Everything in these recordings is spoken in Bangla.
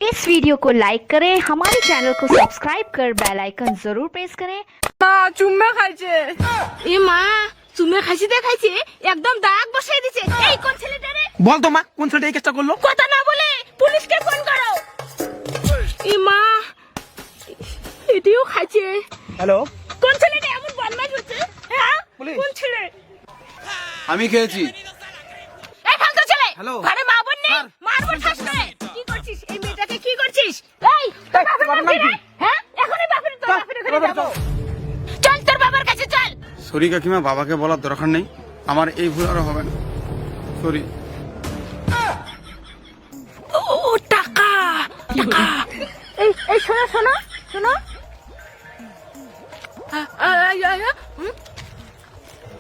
इस वीडियो को लाइक करें, हमारे चैनल को सब्सक्राइब कर बेल आइकन जरूर प्रेस करें। মা চুম্মা খাইছে। এ মা চুম্মা খাইছে দেখাইছে একদম দাগ বসাই দিছে। এই কোন ছেলেটা রে? বল তো মা, কোন ছেলেটা এই কাজটা করলো? কথা না বলে পুলিশকে ফোন করো। এ মা এটিও খাইছে। হ্যালো, কোন ছেলেটা এমন বদমাশ হচ্ছে? হ্যাঁ পুলিশ। কোন ছেলে? আমি খেয়েছি। এই ফালতু ছেলে। হ্যালো। ঘরে মা বোন নেই, মারবো শাসনে। কি করছিস? এই মেয়েটাকে কি করছিস? এই তোর বাপের কাছে রে? হ্যাঁ এখনই তোর বাপের ঘরে যাব। চল তোর বাবার কাছে চল। সরি কাকিমা, বাবাকে বলার দরকার নেই, আমার এই ভুল আর হবে না। সরি। ও টাকা টাকা। এই এই শোনো শোনো শোনো।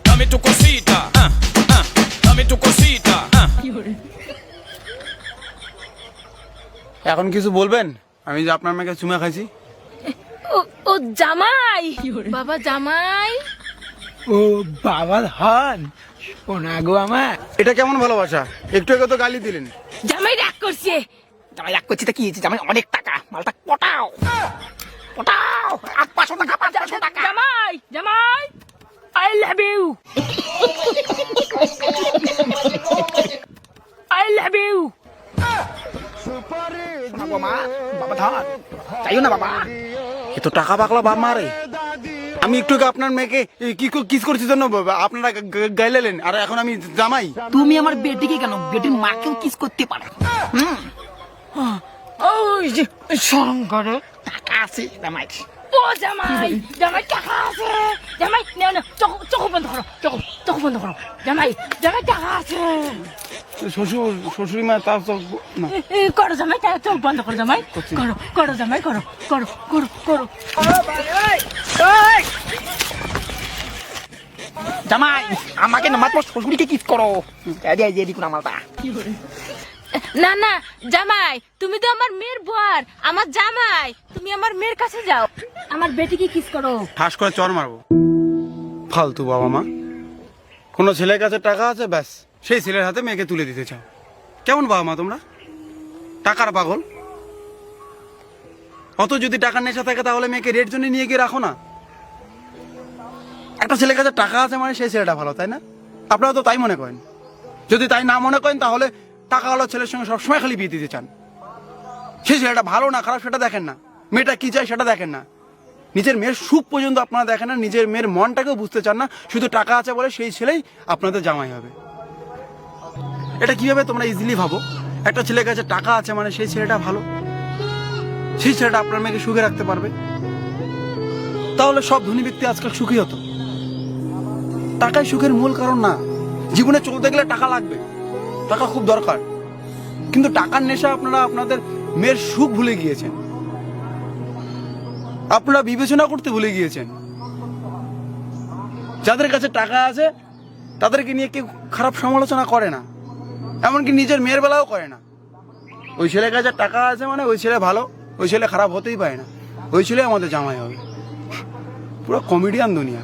Dame tu cosita, dame tu cosita. এখন কিছু বলবেন? আমি যে আপনার মেয়েকে চুমা খাইছি। ও জামাই, বাবা জামাই। ও বাবা ধন, শোনা গো আমার। এটা কেমন ভালোবাসা? একটু আগে তো গালি দিলেন। জামাই রাগ করছে। জামাই রাগ করছি তা কি হয়েছে? জামাই অনেক টাকা, মালটা পটাও পটাও। 500 টাকা 500 টাকা। জামাই জামাই I love you, I love you. শোনা গো মা, বাবা ধন চাইও না বাবা। এ তো টাকা পাকলা বাপ মারে। আমি একটু আগে আপনার মেয়েকে কিস করছি জন্য আপনারা গাইলেন, আর এখন আমি জামাই। তুমি আমার বেটিকে কেন, বেটির মাকেও কিস করতে পারো। ওই যে শঙ্করে টাকা আছে জামাই। ও জামাই জামাই টাকা আছে। জামাই নাও না, চোখ বন্ধ করো, চোখ বন্ধ করো। জামাই জামাই টাকা আছে। শ্বশুরি মা তার তো না। করো জামাই, চোখ বন্ধ করো জামাই। করো করো জামাই, করো করো করো করো। জামাই আমাকে না মাত্র শ্বশুরকে কিস করো। এই দেখুন আমারটা। না না জামাই, তুমি তো আমার মেয়ের বর, আমার জামাই। তুমি আমার মেয়ের কাছে যাও, আমার বেটিকে কিস করো। ঠাস করে চর মারবো। ফালতু বাবা মা। কোনো ছেলের কাছে টাকা আছে, ব্যাস সেই ছেলের হাতে মেয়েকে তুলে দিতে চাও। কেমন বাবা মা তোমরা? টাকার পাগল। অত যদি টাকার নেশা থাকে তাহলে মেয়েকে রেট জন্য নিয়ে গিয়ে রাখো না। একটা ছেলের কাছে টাকা আছে মানে সেই ছেলেটা ভালো, তাই না? আপনারা তো তাই মনে করেন। যদি তাই না মনে করেন তাহলে টাকাওয়ালা ছেলের সঙ্গে সবসময় খালি বিয়ে দিতে চান। সেই ছেলেটা ভালো না খারাপ সেটা দেখেন না, মেয়েটা কি চায় সেটা দেখেন না, নিজের মেয়ের সুখ পর্যন্ত আপনারা দেখেন না, নিজের মেয়ের মনটাকেও বুঝতে চান না। শুধু টাকা আছে বলে সেই ছেলেই আপনাদের জামাই হবে। এটা কিভাবে তোমরা ইজিলি ভাবো? একটা ছেলের কাছে টাকা আছে মানে সেই ছেলেটা ভালো, সেই ছেলেটা আপনার মেয়েকে সুখে রাখতে পারবে। তাহলে সব ধনী ব্যক্তি আজকাল সুখী হতো। টাকাই সুখের মূল কারণ না। জীবনে চলতে গেলে টাকা লাগবে, টাকা খুব দরকার, কিন্তু টাকার নেশা আপনারা আপনাদের মেয়ের সুখ ভুলে গিয়েছেন। আপনারা বিবেচনা করতে ভুলে গিয়েছেন। যাদের কাছে টাকা আছে তাদেরকে নিয়ে কেউ খারাপ সমালোচনা করে না, এমনকি নিজের মেয়ের বেলাও করে না। ওই ছেলের কাছে টাকা আছে মানে ওই ছেলে ভালো, ওই ছেলে খারাপ হতেই পারে না, ওই ছেলে আমাদের জামাই হবে। পুরো কমেডিয়ান দুনিয়া।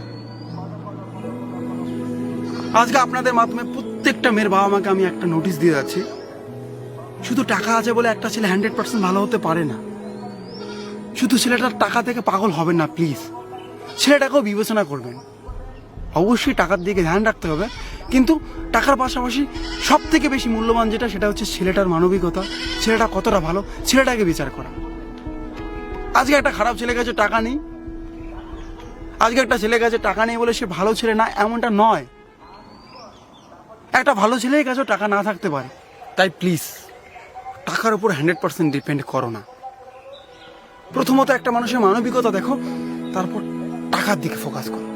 আজকে আপনাদের মাধ্যমে প্রত্যেকটা মেয়ের বাবা মাকে আমি একটা নোটিশ দিয়ে যাচ্ছি, শুধু টাকা আছে বলে একটা ছেলে 100% ভালো হতে পারে না। শুধু ছেলেটার টাকা থেকে পাগল হবেন না প্লিজ, ছেলেটাকেও বিবেচনা করবেন। অবশ্যই টাকার দিকে ধ্যান রাখতে হবে, কিন্তু টাকার পাশাপাশি সব থেকে বেশি মূল্যবান যেটা সেটা হচ্ছে ছেলেটার মানবিকতা, ছেলেটা কতটা ভালো ছেলেটাকে বিচার করা। আজকে একটা খারাপ ছেলের কাছে টাকা নেই, আজকে একটা ছেলের কাছে টাকা নেই বলে সে ভালো ছেলে না এমনটা নয়। একটা ভালো ছেলের কাছেও টাকা না থাকতে পারে। তাই প্লিজ টাকার উপর 100% ডিপেন্ড করো না। প্রথমত একটা মানুষের মানবিকতা দেখো, তারপর টাকার দিকে ফোকাস করো।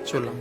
চলো।